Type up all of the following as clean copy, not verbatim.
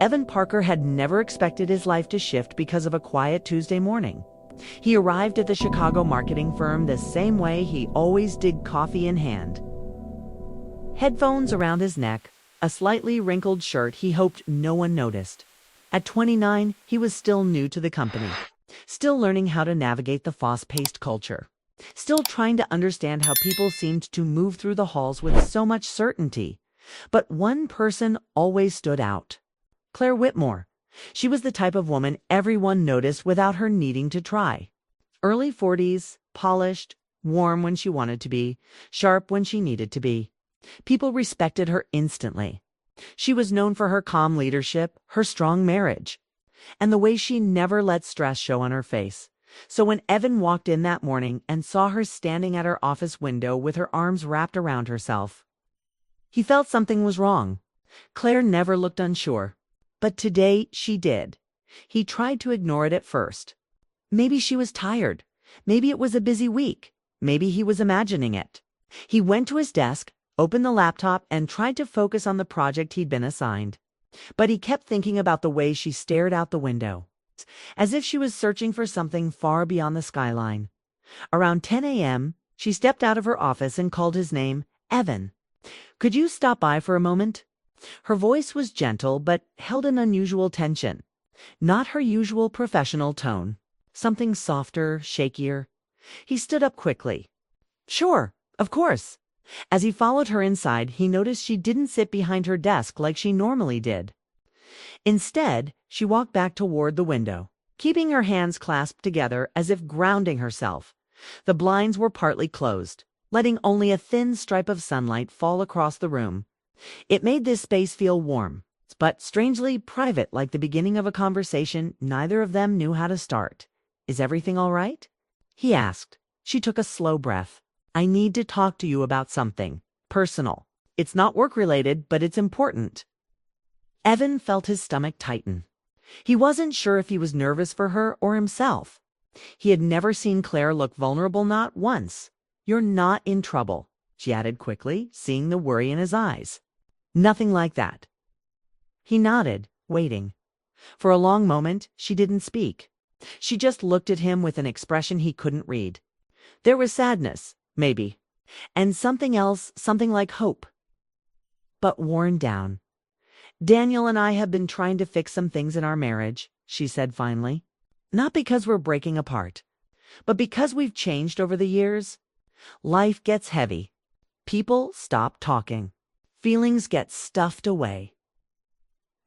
Evan Parker had never expected his life to shift because of a quiet Tuesday morning. He arrived at the Chicago marketing firm the same way he always did, coffee in hand. Headphones around his neck, a slightly wrinkled shirt he hoped no one noticed. At 29, he was still new to the company, still learning how to navigate the fast-paced culture, still trying to understand how people seemed to move through the halls with so much certainty. But one person always stood out. Claire Whitmore. She was the type of woman everyone noticed without her needing to try. Early 40s, polished, warm when she wanted to be, sharp when she needed to be. People respected her instantly. She was known for her calm leadership, her strong marriage, and the way she never let stress show on her face. So when Evan walked in that morning and saw her standing at her office window with her arms wrapped around herself, he felt something was wrong. Claire never looked unsure, but today she did. He tried to ignore it at first. Maybe she was tired. Maybe it was a busy week. Maybe he was imagining it. He went to his desk, opened the laptop, and tried to focus on the project he'd been assigned. But he kept thinking about the way she stared out the window, as if she was searching for something far beyond the skyline. Around 10 a.m., she stepped out of her office and called his name, Evan. "Could you stop by for a moment?" Her voice was gentle but held an unusual tension. Not her usual professional tone. Something softer, shakier. He stood up quickly. "Sure, of course." As he followed her inside, he noticed she didn't sit behind her desk like she normally did. Instead, she walked back toward the window, keeping her hands clasped together as if grounding herself. The blinds were partly closed, letting only a thin stripe of sunlight fall across the room. It made this space feel warm, but strangely private, like the beginning of a conversation neither of them knew how to start. "Is everything all right?" he asked. She took a slow breath. "I need to talk to you about something personal. It's not work-related, but it's important." Evan felt his stomach tighten. He wasn't sure if he was nervous for her or himself. He had never seen Claire look vulnerable, not once. "You're not in trouble," she added quickly, seeing the worry in his eyes. "Nothing like that." He nodded, waiting. For a long moment, she didn't speak. She just looked at him with an expression he couldn't read. There was sadness, maybe, and something else, something like hope. But worn down. "Daniel and I have been trying to fix some things in our marriage," she said finally. "Not because we're breaking apart, but because we've changed over the years. Life gets heavy. People stop talking. Feelings get stuffed away."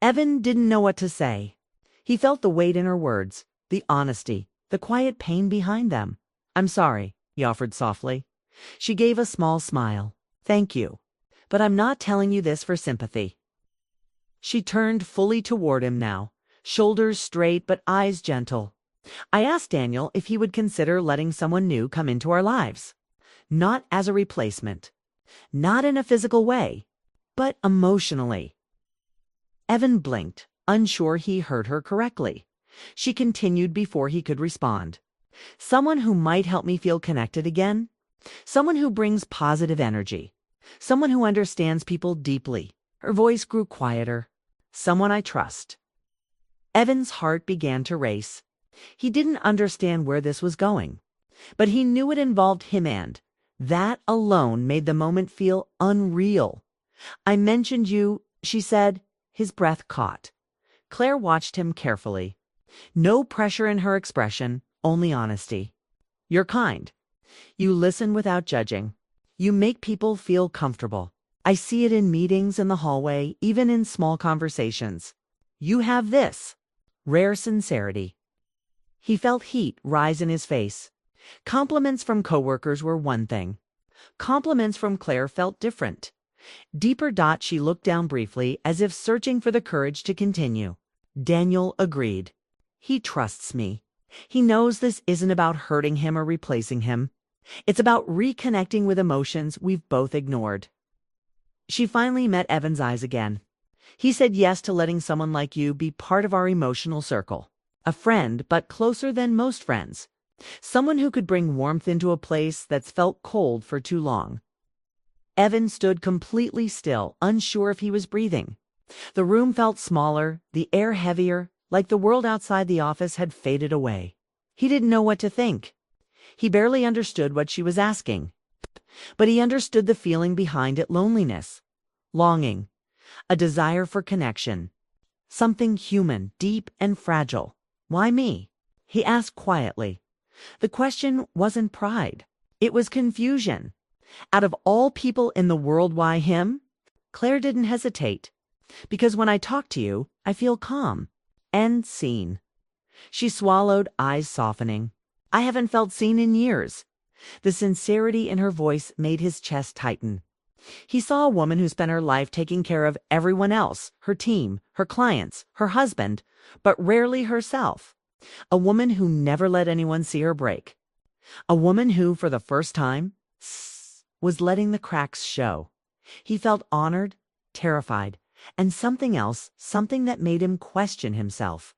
Evan didn't know what to say. He felt the weight in her words, the honesty, the quiet pain behind them. "I'm sorry," he offered softly. She gave a small smile. "Thank you. But I'm not telling you this for sympathy." She turned fully toward him now, shoulders straight but eyes gentle. "I asked Daniel if he would consider letting someone new come into our lives. Not as a replacement. Not in a physical way, but emotionally." Evan blinked, unsure he heard her correctly. She continued before he could respond. "Someone who might help me feel connected again. Someone who brings positive energy. Someone who understands people deeply." Her voice grew quieter. "Someone I trust." Evan's heart began to race. He didn't understand where this was going, but he knew it involved him, and that alone made the moment feel unreal. "I mentioned you," she said. His breath caught. Claire watched him carefully. No pressure in her expression, only honesty. "You're kind. You listen without judging. You make people feel comfortable. I see it in meetings, in the hallway, even in small conversations. You have this rare sincerity." He felt heat rise in his face. Compliments from coworkers were one thing. Compliments from Claire felt different. Deeper. She looked down briefly, as if searching for the courage to continue. Daniel agreed. "He trusts me. He knows this isn't about hurting him or replacing him. It's about reconnecting with emotions we've both ignored." She finally met Evan's eyes again. "He said yes to letting someone like you be part of our emotional circle. A friend, but closer than most friends. Someone who could bring warmth into a place that's felt cold for too long." Evan stood completely still, unsure if he was breathing. The room felt smaller, the air heavier, like the world outside the office had faded away. He didn't know what to think. He barely understood what she was asking. But he understood the feeling behind it: loneliness, longing, a desire for connection. Something human, deep and fragile. Why me? He asked quietly. The question wasn't pride. It was confusion. Out of all people in the world, why him? Claire didn't hesitate. Because when I talk to you, I feel calm and seen. She swallowed, eyes softening. I haven't felt seen in years. The sincerity in her voice made his chest tighten. He saw a woman who spent her life taking care of everyone else, her team, her clients, her husband, but rarely herself. A woman who never let anyone see her break. A woman who, for the first time, was letting the cracks show. He felt honored, terrified, and something else, something that made him question himself.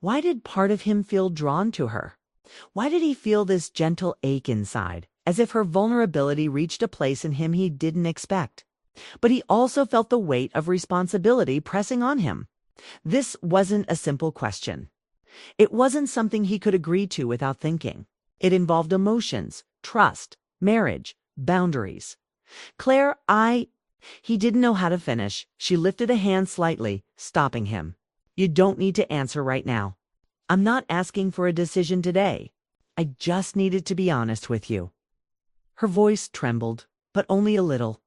Why did part of him feel drawn to her? Why did he feel this gentle ache inside, as if her vulnerability reached a place in him he didn't expect? But he also felt the weight of responsibility pressing on him. This wasn't a simple question. It wasn't something he could agree to without thinking. It involved emotions, trust, marriage, boundaries. Claire, He didn't know how to finish. She lifted a hand slightly, stopping him. You don't need to answer right now. I'm not asking for a decision today. I just needed to be honest with you. Her voice trembled, but only a little.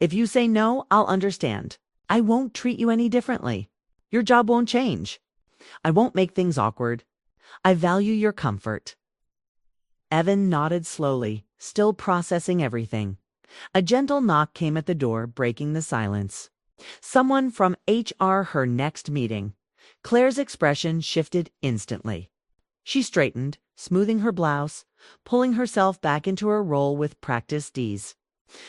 If you say no, I'll understand. I won't treat you any differently. Your job won't change. I won't make things awkward. I value your comfort. Evan nodded slowly, still processing everything. A gentle knock came at the door, breaking the silence. Someone from HR, her next meeting. Claire's expression shifted instantly. She straightened, smoothing her blouse, pulling herself back into her role with practiced ease.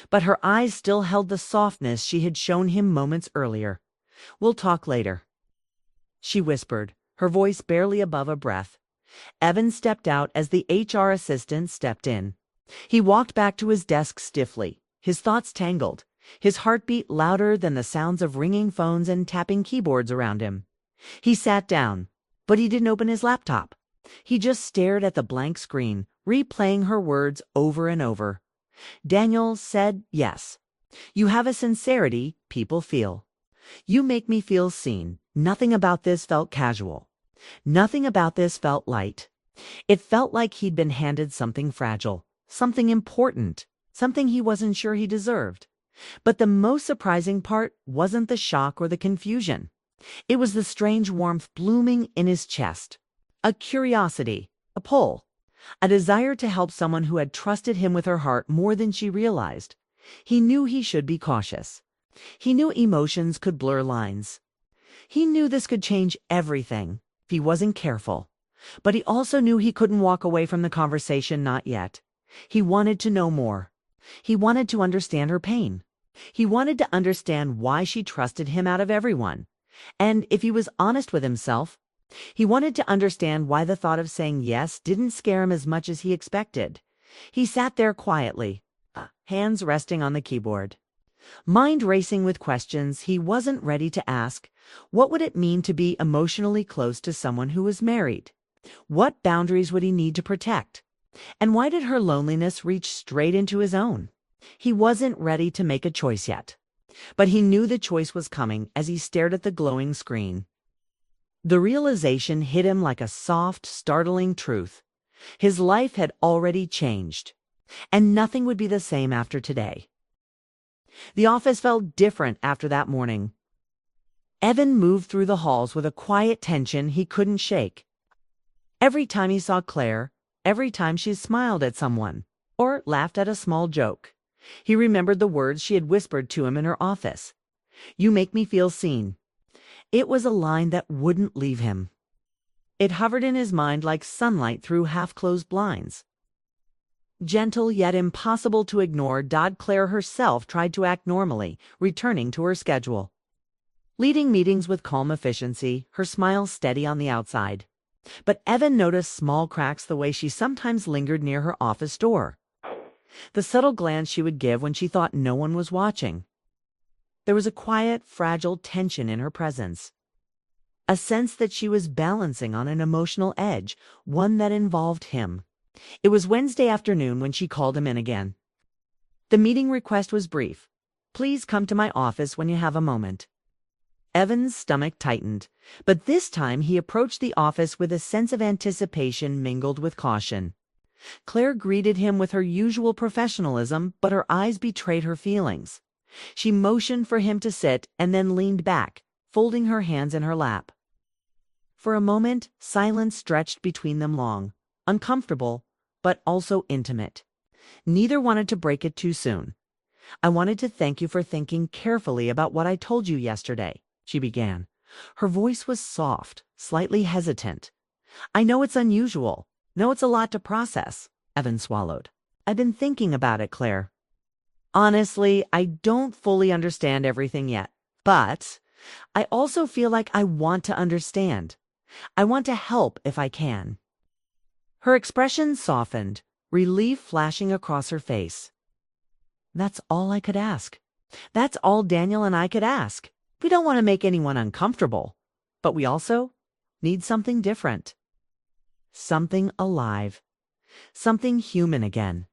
But her eyes still held the softness she had shown him moments earlier. We'll talk later, she whispered, her voice barely above a breath. Evan stepped out as the HR assistant stepped in. He walked back to his desk stiffly, his thoughts tangled, his heartbeat louder than the sounds of ringing phones and tapping keyboards around him. He sat down, but he didn't open his laptop. He just stared at the blank screen, replaying her words over and over. Daniel said yes. You have a sincerity people feel. You make me feel seen. Nothing about this felt casual. Nothing about this felt light. It felt like he'd been handed something fragile, something important, something he wasn't sure he deserved. But the most surprising part wasn't the shock or the confusion. It was the strange warmth blooming in his chest. A curiosity, a pull, a desire to help someone who had trusted him with her heart more than she realized. He knew he should be cautious. He knew emotions could blur lines. He knew this could change everything if he wasn't careful. But he also knew he couldn't walk away from the conversation, not yet. He wanted to know more. He wanted to understand her pain. He wanted to understand why she trusted him out of everyone. And if he was honest with himself, he wanted to understand why the thought of saying yes didn't scare him as much as he expected. He sat there quietly, hands resting on the keyboard. Mind racing with questions he wasn't ready to ask. What would it mean to be emotionally close to someone who was married? What boundaries would he need to protect? And why did her loneliness reach straight into his own? He wasn't ready to make a choice yet. But he knew the choice was coming as he stared at the glowing screen. The realization hit him like a soft, startling truth. His life had already changed, and nothing would be the same after today. The office felt different after that morning. Evan moved through the halls with a quiet tension he couldn't shake. Every time he saw Claire, every time she smiled at someone, or laughed at a small joke, he remembered the words she had whispered to him in her office. You make me feel seen. It was a line that wouldn't leave him. It hovered in his mind like sunlight through half-closed blinds. Gentle yet impossible to ignore, Claire herself tried to act normally, returning to her schedule. Leading meetings with calm efficiency, her smile steady on the outside. But Evan noticed small cracks the way she sometimes lingered near her office door. The subtle glance she would give when she thought no one was watching. There was a quiet, fragile tension in her presence. A sense that she was balancing on an emotional edge, one that involved him. It was Wednesday afternoon when she called him in again. The meeting request was brief. Please come to my office when you have a moment. Evan's stomach tightened, but this time he approached the office with a sense of anticipation mingled with caution. Claire greeted him with her usual professionalism, but her eyes betrayed her feelings. She motioned for him to sit and then leaned back, folding her hands in her lap. For a moment, silence stretched between them long, uncomfortable, but also intimate. Neither wanted to break it too soon. I wanted to thank you for thinking carefully about what I told you yesterday, she began. Her voice was soft, slightly hesitant. I know it's unusual. Know it's a lot to process. Evan swallowed. I've been thinking about it, Claire. Honestly, I don't fully understand everything yet, but I also feel like I want to understand. I want to help if I can. Her expression softened, relief flashing across her face. That's all I could ask. That's all Daniel and I could ask. We don't want to make anyone uncomfortable, but we also need something different. Something alive. Something human again.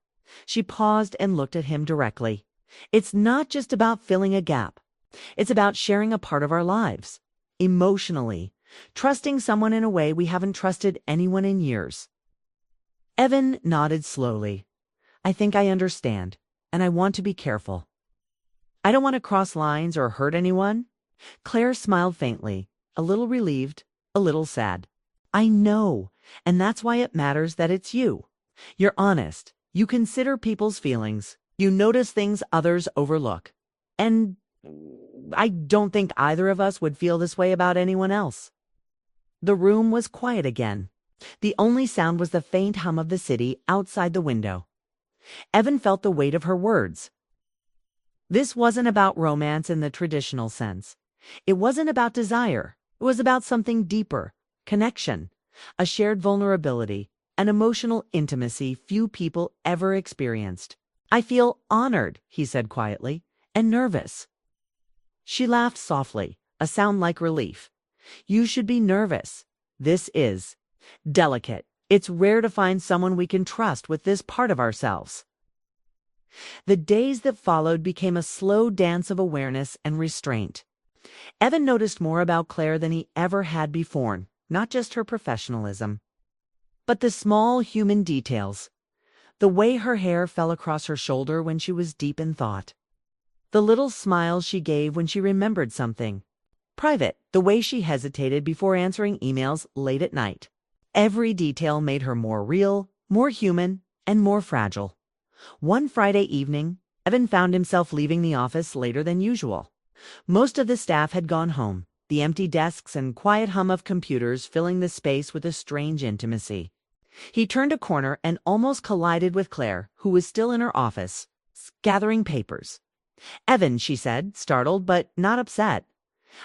She paused and looked at him directly. It's not just about filling a gap. It's about sharing a part of our lives. Emotionally. Trusting someone in a way we haven't trusted anyone in years. Evan nodded slowly. I think I understand, and I want to be careful. I don't want to cross lines or hurt anyone. Claire smiled faintly, a little relieved, a little sad. I know, and that's why it matters that it's you. You're honest. You consider people's feelings. You notice things others overlook. And I don't think either of us would feel this way about anyone else. The room was quiet again. The only sound was the faint hum of the city outside the window. Evan felt the weight of her words. This wasn't about romance in the traditional sense. It wasn't about desire. It was about something deeper, connection, a shared vulnerability, an emotional intimacy few people ever experienced. I feel honored, he said quietly, and nervous. She laughed softly, a sound like relief. You should be nervous. This is delicate. It's rare to find someone we can trust with this part of ourselves. The days that followed became a slow dance of awareness and restraint. Evan noticed more about Claire than he ever had before, not just her professionalism, but the small human details. The way her hair fell across her shoulder when she was deep in thought. The little smiles she gave when she remembered something. Private, the way she hesitated before answering emails late at night. Every detail made her more real, more human, and more fragile. One Friday evening, Evan found himself leaving the office later than usual. Most of the staff had gone home, the empty desks and quiet hum of computers filling the space with a strange intimacy. He turned a corner and almost collided with Claire, who was still in her office, gathering papers. Evan, she said, startled but not upset.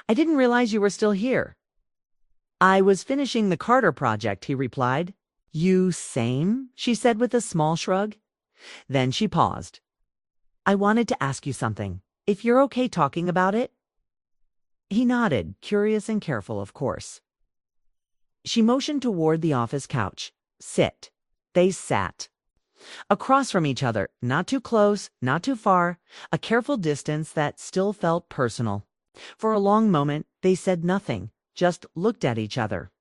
I didn't realize you were still here. I was finishing the Carter project, he replied. You same? She said with a small shrug. Then she paused. I wanted to ask you something, if you're okay talking about it. He nodded, curious and careful, of course. She motioned toward the office couch. Sit. They sat. Across from each other, not too close, not too far, a careful distance that still felt personal. For a long moment, they said nothing, just looked at each other.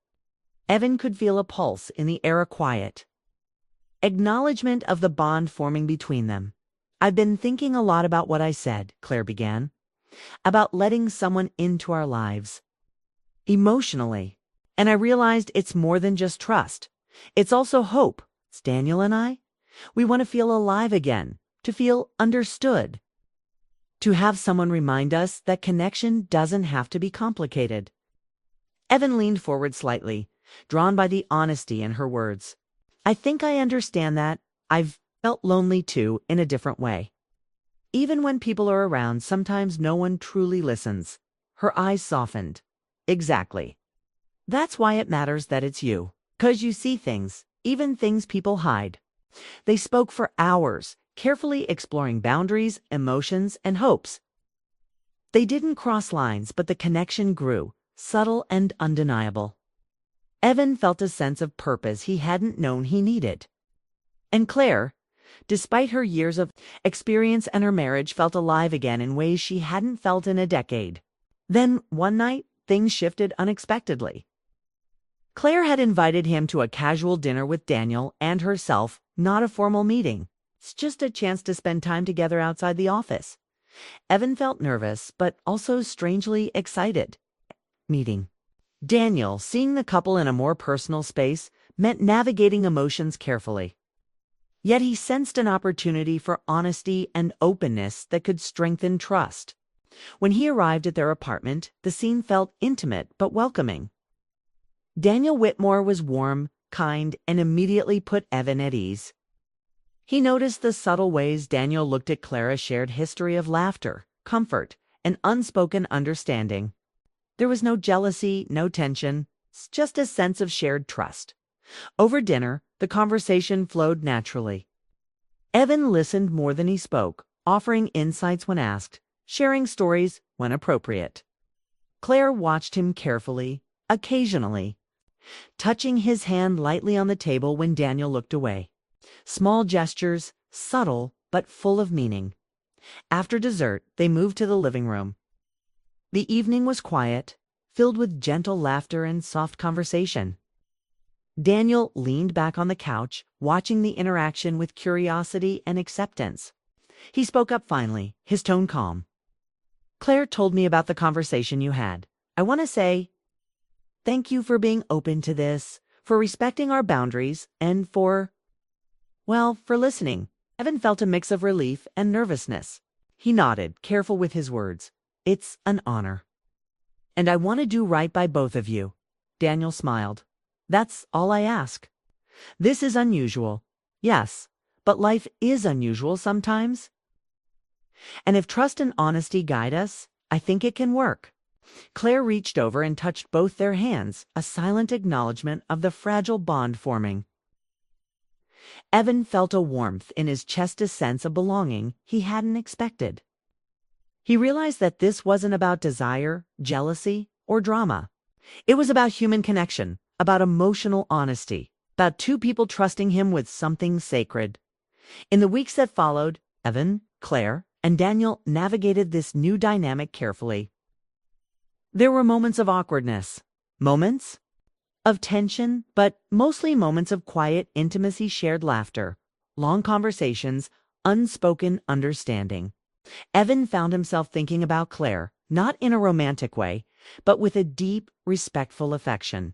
Evan could feel a pulse in the air, quiet. Acknowledgement of the bond forming between them. I've been thinking a lot about what I said, Claire began. About letting someone into our lives. Emotionally. And I realized it's more than just trust. It's also hope. It's Daniel and I. We want to feel alive again, to feel understood. To have someone remind us that connection doesn't have to be complicated. Evan leaned forward slightly, drawn by the honesty in her words. I think I understand that. I've felt lonely too, in a different way. Even when people are around, sometimes no one truly listens. Her eyes softened. Exactly. That's why it matters that it's you. 'Cause you see things, even things people hide. They spoke for hours, carefully exploring boundaries, emotions, and hopes. They didn't cross lines, but the connection grew, subtle and undeniable. Evan felt a sense of purpose he hadn't known he needed. And Claire, despite her years of experience and her marriage, felt alive again in ways she hadn't felt in a decade. Then, one night, things shifted unexpectedly. Claire had invited him to a casual dinner with Daniel and herself, not a formal meeting. It's just a chance to spend time together outside the office. Evan felt nervous, but also strangely excited. Meeting Daniel, seeing the couple in a more personal space, meant navigating emotions carefully. Yet he sensed an opportunity for honesty and openness that could strengthen trust. When he arrived at their apartment, the scene felt intimate but welcoming. Daniel Whitmore was warm, kind, and immediately put Evan at ease. He noticed the subtle ways Daniel looked at Clara's shared history of laughter, comfort, and unspoken understanding. There was no jealousy, no tension, just a sense of shared trust. Over dinner, the conversation flowed naturally. Evan listened more than he spoke, offering insights when asked, sharing stories when appropriate. Claire watched him carefully, occasionally, touching his hand lightly on the table when Daniel looked away. Small gestures, subtle but full of meaning. After dessert, they moved to the living room. The evening was quiet, filled with gentle laughter and soft conversation. Daniel leaned back on the couch, watching the interaction with curiosity and acceptance. He spoke up finally, his tone calm. "Claire told me about the conversation you had. I want to say thank you for being open to this, for respecting our boundaries, and for listening." Evan felt a mix of relief and nervousness. He nodded, careful with his words. "It's an honor. And I want to do right by both of you." Daniel smiled. "That's all I ask. This is unusual, yes, but life is unusual sometimes. And if trust and honesty guide us, I think it can work." Claire reached over and touched both their hands, a silent acknowledgement of the fragile bond forming. Evan felt a warmth in his chest, a sense of belonging he hadn't expected. He realized that this wasn't about desire, jealousy, or drama. It was about human connection, about emotional honesty, about two people trusting him with something sacred. In the weeks that followed, Evan, Claire, and Daniel navigated this new dynamic carefully. There were moments of awkwardness, moments of tension, but mostly moments of quiet intimacy, shared laughter, long conversations, unspoken understanding. Evan found himself thinking about Claire, not in a romantic way, but with a deep, respectful affection.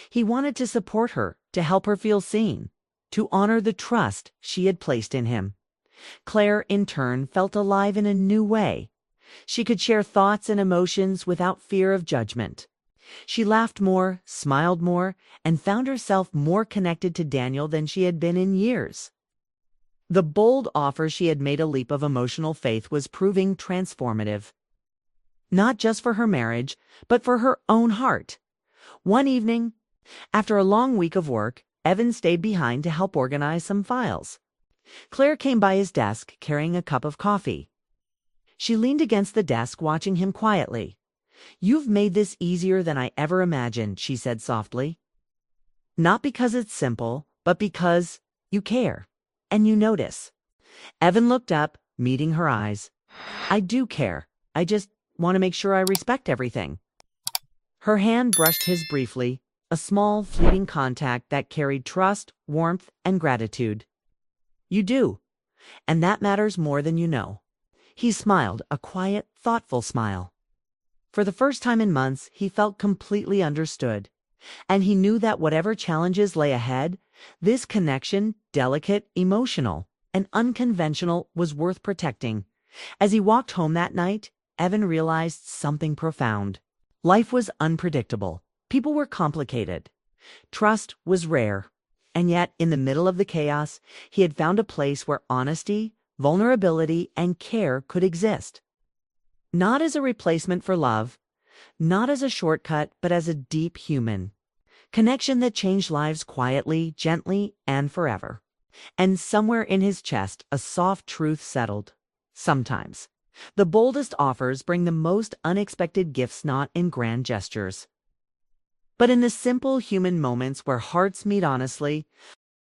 He wanted to support her, to help her feel seen, to honor the trust she had placed in him. Claire, in turn, felt alive in a new way. She could share thoughts and emotions without fear of judgment. She laughed more, smiled more, and found herself more connected to Daniel than she had been in years. The bold offer she had made, a leap of emotional faith, was proving transformative. Not just for her marriage, but for her own heart. One evening, after a long week of work, Evan stayed behind to help organize some files. Claire came by his desk carrying a cup of coffee. She leaned against the desk, watching him quietly. "You've made this easier than I ever imagined," she said softly. "Not because it's simple, but because you care, and you notice." Evan looked up, meeting her eyes. "I do care. I just want to make sure I respect everything." Her hand brushed his briefly, a small, fleeting contact that carried trust, warmth, and gratitude. "You do, and that matters more than you know." He smiled, a quiet, thoughtful smile. For the first time in months, he felt completely understood. And he knew that whatever challenges lay ahead, this connection, delicate, emotional, and unconventional, was worth protecting. As he walked home that night, Evan realized something profound. Life was unpredictable. People were complicated. Trust was rare. And yet, in the middle of the chaos, he had found a place where honesty, vulnerability, and care could exist. Not as a replacement for love, not as a shortcut, but as a deep human connection that changed lives quietly, gently, and forever. And somewhere in his chest, a soft truth settled. Sometimes The boldest offers bring the most unexpected gifts, not in grand gestures, but in the simple human moments where hearts meet honestly.